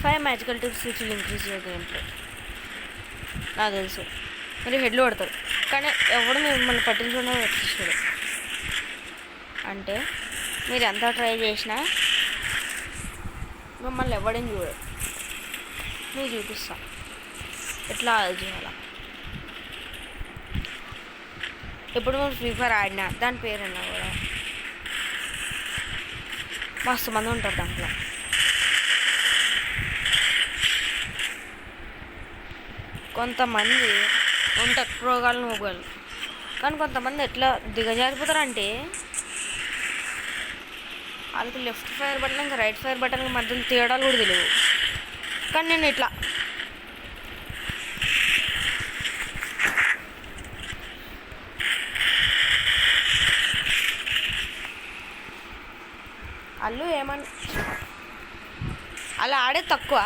5 magical tips which will increase your game play. నాకు తెలుసు మీరు హెడ్లో పడతారు, కానీ ఎవడు మిమ్మల్ని పట్టించుకోవడం వచ్చేసాడు. అంటే మీరు ఎంత ట్రై చేసినా మిమ్మల్ని ఎవడని చూడరు. మీరు చూపిస్తా ఎట్లా ఆలోచించాల. ఇప్పుడు మీరు ఫ్రీ ఫైర్ ఆడినా దాని పేరున్నా కూడా మస్తు మంది ఉంటారు దాంట్లో. కొంతమంది ఉంటారు రోగాలు మొగాలు, కానీ కొంతమంది ఎట్లా దిగజారిపోతారంటే వాళ్ళకి లెఫ్ట్ ఫైర్ బటన్ ఇంకా రైట్ ఫైర్ బటన్ మధ్యలో తేడాలు కూడా తెలియవు. కానీ నేను ఇట్లా వాళ్ళు అలా ఆడేది తక్కువ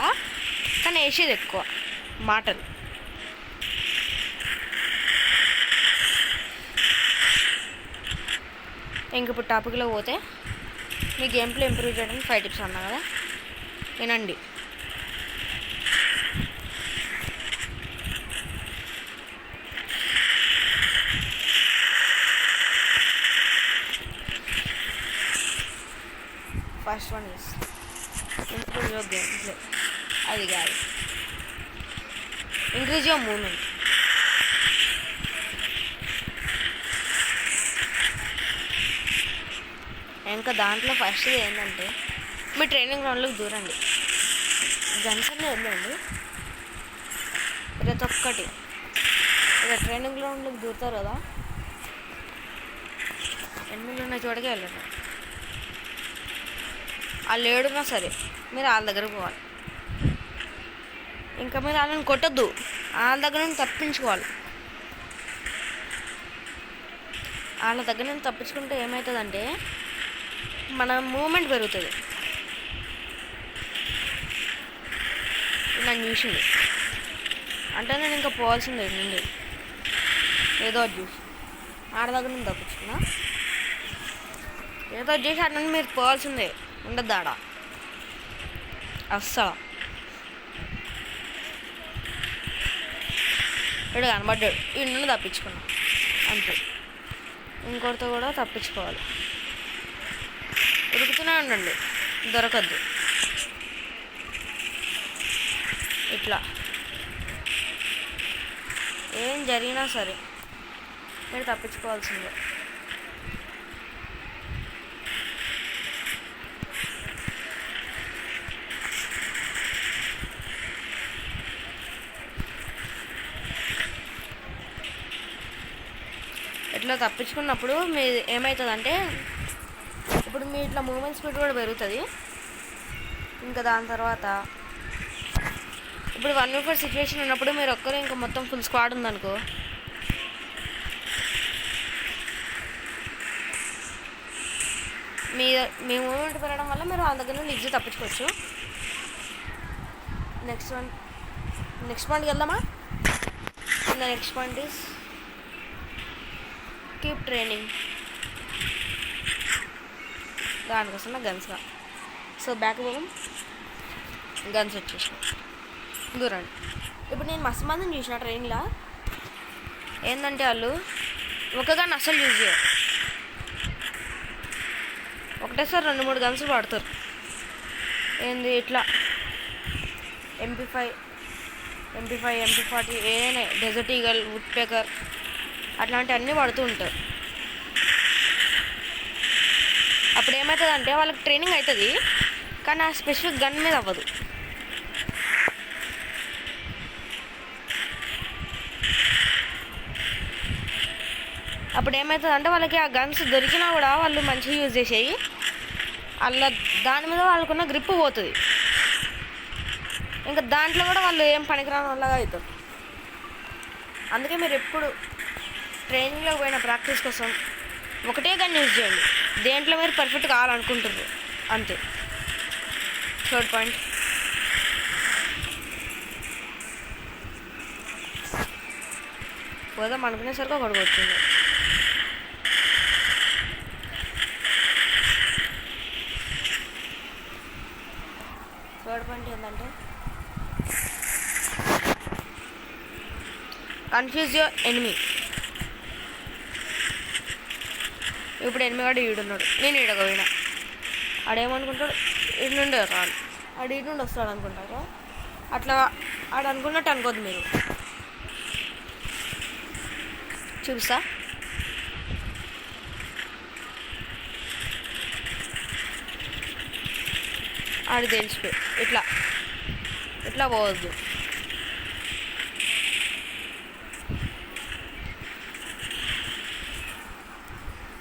కానీ వేసేది ఎక్కువ మాటలు. ఇంక ఇప్పుడు టాపిక్లో పోతే మీ గేమ్ ప్లే ఇంప్రూవ్ చేయడానికి 5 టిప్స్ అన్నా కదా, వినండి. First one is improve your game play. అది కాదు, ఇంక్రీజ్ యువర్ మూమెంట్. ఇంకా దాంట్లో ఫస్ట్ ఏంటంటే మీ ట్రైనింగ్ గ్రౌండ్లోకి దూరండి. గన్స్ అన్నీ వదిలేండి, ప్రతి ఒక్కటి ఇక ట్రైనింగ్ గ్రౌండ్లోకి దూరుతారు కదా, ఎనిమిది ఉన్న చోటకే వెళ్ళండి. వాళ్ళు ఏడున్నా సరే మీరు వాళ్ళ దగ్గర పోవాలి. ఇంకా మీరు వాళ్ళని కొట్టద్దు, వాళ్ళ దగ్గర నుంచి తప్పించుకోవాలి. వాళ్ళ దగ్గర నుంచి తప్పించుకుంటే ఏమవుతుందంటే మన మూమెంట్ పెరుగుతుంది. నన్ను చూసింది అంటే నేను ఇంకా పోవాల్సిందే నుండి ఏదో అది చూసి ఆడ దగ్గర నుంచి తప్పించుకున్నా. ఏదో చేసి ఆడ నుండి మీరు పోవాల్సిందే, ఉండద్దు ఆడ అస్సలు. ఇక్కడ కనబడ్డాడు, ఈ నుండి తప్పించుకున్నా అంతే. ఇంకొకరితో కూడా తప్పించుకోవాలి, ఉరుకుతూనే ఉండండి, దొరకద్దు. ఇట్లా ఏం జరిగినా సరే మీరు తప్పించుకోవాల్సిందే. ఇట్లా తప్పించుకున్నప్పుడు మీ ఏమవుతుందంటే ఇప్పుడు మీ ఇట్లా మూమెంట్ స్పీడ్ కూడా పెరుగుతుంది. ఇంకా దాని తర్వాత ఇప్పుడు 1v4 సిచ్యువేషన్ ఉన్నప్పుడు మీరు ఒక్కరు ఇంకా మొత్తం ఫుల్ స్క్వాడ్ ఉందనుకో, మీ మూమెంట్ పెరగడం వల్ల మీరు వాళ్ళ దగ్గర నుండి ఈజీ తప్పించుకోవచ్చు. నెక్స్ట్ పాయింట్కి వెళ్దామా? Next point is keep training. దానికోసం గన్స్గా సో బ్యాక్ పోవడం గన్స్ వచ్చేసినాయి దూరండి. ఇప్పుడు నేను మస్తు మందిని చూసిన ట్రైన్లో ఏంటంటే వాళ్ళు ఒక గన్ అస్సలు యూజ్ చేయరు, ఒకటేసారి 2-3 గన్స్ వాడతారు. ఏంది ఇట్లా MP5 MP40 ఏదైనా డెజర్ట్ ఈగల్ వుడ్ పేకర్ అట్లాంటివన్నీ వాడుతూ ఉంటారు. అప్పుడు ఏమవుతుందంటే వాళ్ళకి ట్రైనింగ్ అవుతుంది కానీ ఆ స్పెసిఫిక్ గన్ మీద అవ్వదు. అప్పుడు ఏమవుతుందంటే వాళ్ళకి ఆ గన్స్ దొరికినా కూడా వాళ్ళు మంచిగా యూజ్ చేసేవి, అలా దాని మీద వాళ్ళకున్న గ్రిప్ పోతుంది. ఇంకా దాంట్లో కూడా వాళ్ళు ఏం పనికిరాని వాళ్ళగా అవుతారు. అందుకే మీరు ఎప్పుడు ట్రైనింగ్లో పోయిన ప్రాక్టీస్ కోసం ఒకటే గన్ యూజ్ చేయండి, దేంట్లో మీరు పర్ఫెక్ట్ కావాలనుకుంటారు అంతే. థర్డ్ పాయింట్, పోదాం అనుకునేసరికి ఒకటి వచ్చింది. థర్డ్ పాయింట్ ఏంటంటే కన్ఫ్యూజ్ యువర్ ఎనిమీ. ఇప్పుడు ఎనిమిది వాడు ఈడున్నాడు, నేను ఈడగా పోయినా, ఆడేమనుకుంటాడు ఇటు నుండి రాడు, ఆడు ఇటు నుండి వస్తాడు అనుకుంటారు. అట్లా ఆడు అనుకున్నట్టు అనుకోద్దు మీరు. చూపిస్తా. ఆడు తెలిసిపోయి ఇట్లా ఇట్లా పోవద్దు.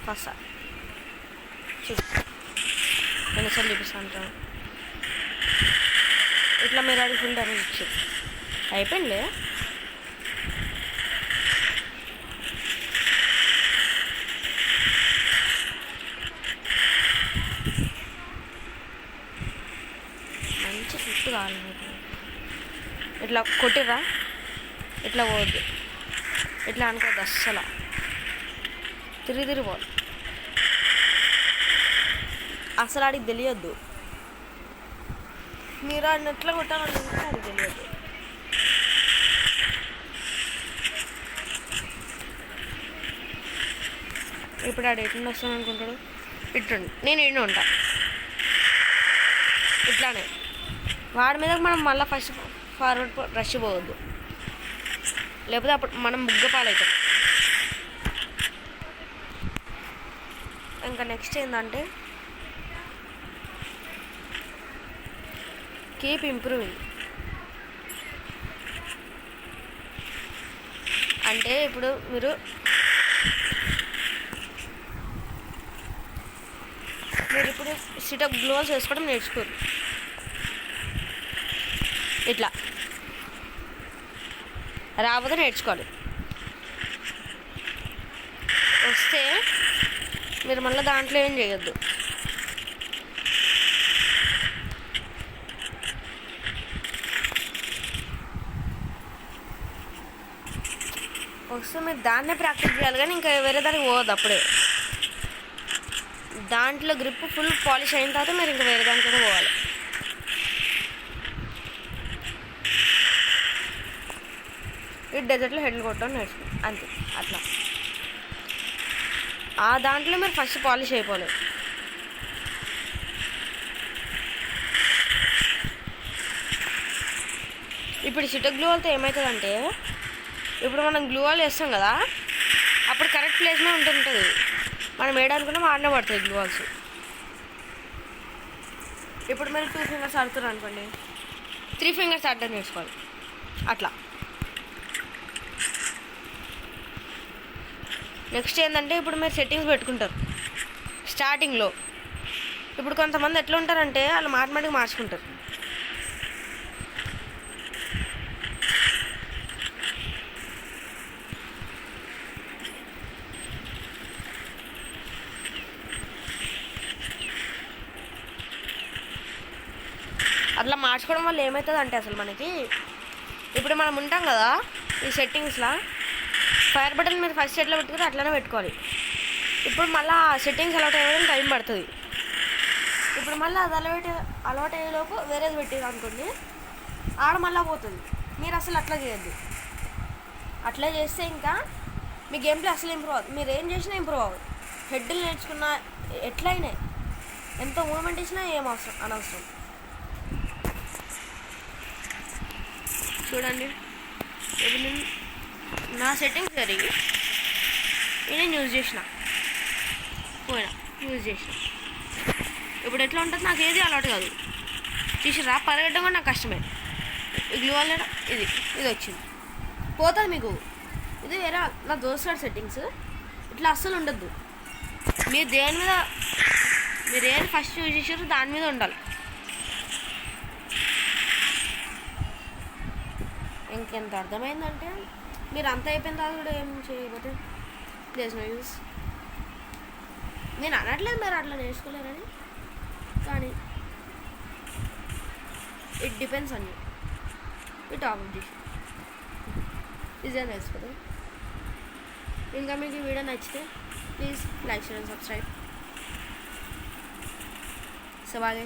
ఫస్ట్ చూపిస్తా, నేను అసలు చూపిస్తా అంటాను. ఇట్లా మీరు ఆడికి ఫుల్ డ్యామేజ్ ఇచ్చారు, అయిపోయింది. మంచి ఫుట్ కావాలి మీకు. ఇట్లా కొట్టిరా, ఇట్లా పోవద్దు, ఇట్లా అనుకోవద్దు అస్సలు. తిరిగి పోవాలి. అసలు ఆడికి తెలియద్దు మీరు ఆడిని ఎట్లా కొట్టాలని ఆడికి తెలియద్దు. ఇప్పుడు ఆడు ఎట్లా వస్తాను అనుకుంటాడు, ఇట్టుండి నేను ఎన్నో ఉంటా. ఇట్లానే వాడి మీద మనం మళ్ళీ ఫస్ట్ ఫార్వర్డ్ రష్ పోవద్దు, లేకపోతే అప్పుడు మనం బుగ్గపాలవుతాం. ఇంకా నెక్స్ట్ ఏంటంటే కీప్ ఇంప్రూవింగ్. అంటే ఇప్పుడు మీరు ఇప్పుడు సిటప్ గ్లోవ్స్ వేసుకోవడం నేర్చుకోరు. ఇట్లా రాకపోతే నేర్చుకోవాలి. వస్తే మీరు మళ్ళీ దాంట్లో ఏం చేయొద్దు. వస్తే మీరు దాన్నే ప్రాక్టీస్ చేయాలి, కానీ ఇంకా వేరే దానికి పోవద్దు. అప్పుడే దాంట్లో గ్రిప్ ఫుల్ పాలిష్ అయిన తర్వాత మీరు ఇంకా వేరే దానికి కూడా పోవాలి. ఈ డెజర్ట్లో హెడ్లు కొట్టడం నేర్చుకో అంతే. అట్లా ఆ దాంట్లో మీరు ఫస్ట్ పాలిష్ అయిపోలేదు. ఇప్పుడు సిట గ్లూ వాళ్ళతో ఏమవుతుందంటే, ఇప్పుడు మనం గ్లూ వాల్ వేస్తాం కదా, అప్పుడు కరెక్ట్ ప్లేస్లో ఉంటుంటుంది. మనం వేయడానుకున్నా ఆడనే పడుతుంది గ్లూ వాల్స్. ఇప్పుడు మీరు 2 ఫింగర్స్ ఆడుతున్నారు అనుకోండి, 3 ఫింగర్స్ ఆడడం నేర్చుకోవాలి. అట్లా నెక్స్ట్ ఏంటంటే, ఇప్పుడు మీరు సెట్టింగ్స్ పెట్టుకుంటారు స్టార్టింగ్లో. ఇప్పుడు కొంతమంది ఎట్లా ఉంటారంటే వాళ్ళు మాటిమాటికి మార్చుకుంటారు. అట్లా మార్చుకోవడం వల్ల ఏమవుతుంది అంటే, అసలు మనకి ఇప్పుడు మనం ఉంటాం కదా ఈ సెట్టింగ్స్లో, ఫైర్ బటన్ మీరు ఫస్ట్ ఎట్లా పెట్టుకుంటే అట్లనే పెట్టుకోవాలి. ఇప్పుడు మళ్ళీ సెట్టింగ్స్ అలవాటు అయ్యడం టైం పడుతుంది. ఇప్పుడు మళ్ళీ అది అలవాటు అయ్యేలోపు వేరేది పెట్టేది అనుకోండి, ఆడ మళ్ళీ పోతుంది. మీరు అసలు అట్లా చేయొద్దు. అట్లా చేస్తే ఇంకా మీ గేమ్ ప్లే అసలు ఇంప్రూవ్ అవ్వదు. మీరు ఏం చేసినా ఇంప్రూవ్ అవ్వదు. హెడ్లు నేర్చుకున్నా ఎట్లయినా ఎంతో మూమెంట్ ఇచ్చినా ఏం అనవసరం. చూడండి, ఇప్పుడు నేను నా సెట్టింగ్స్ జరిగి నేను యూజ్ చేసిన ఇప్పుడు ఎట్లా ఉంటుంది, నాకు ఏది అలవాటు కాదు. చూసిరా, పరిగెట్టడం కూడా నాకు కష్టమే. ఈ గ్లూ వల్ల ఇది వచ్చింది పోతుంది మీకు. ఇది వేరే నా దోస్త్ గారి సెట్టింగ్స్. ఇట్లా అస్సలు ఉండద్దు. మీరు ఏది ఫస్ట్ యూజ్ చేసారో దాని మీద ఉండాలి. ఇంకెంత అర్థమైందంటే, మీరు అంత అయిపోయిన తర్వాత కూడా ఏం చేయకపోతే దేర్ ఇస్ నో యూస్. నేను అనట్లేదు మీరు అట్లా నేర్చుకోలేరని, కానీ ఇట్ డిపెండ్స్ ఆన్ యూ. ఈ టాపిక్ చేసి ఈజీగా నేర్చుకోదు. ఇంకా మీకు ఈ వీడియో నచ్చితే please like, share and subscribe. So బాగా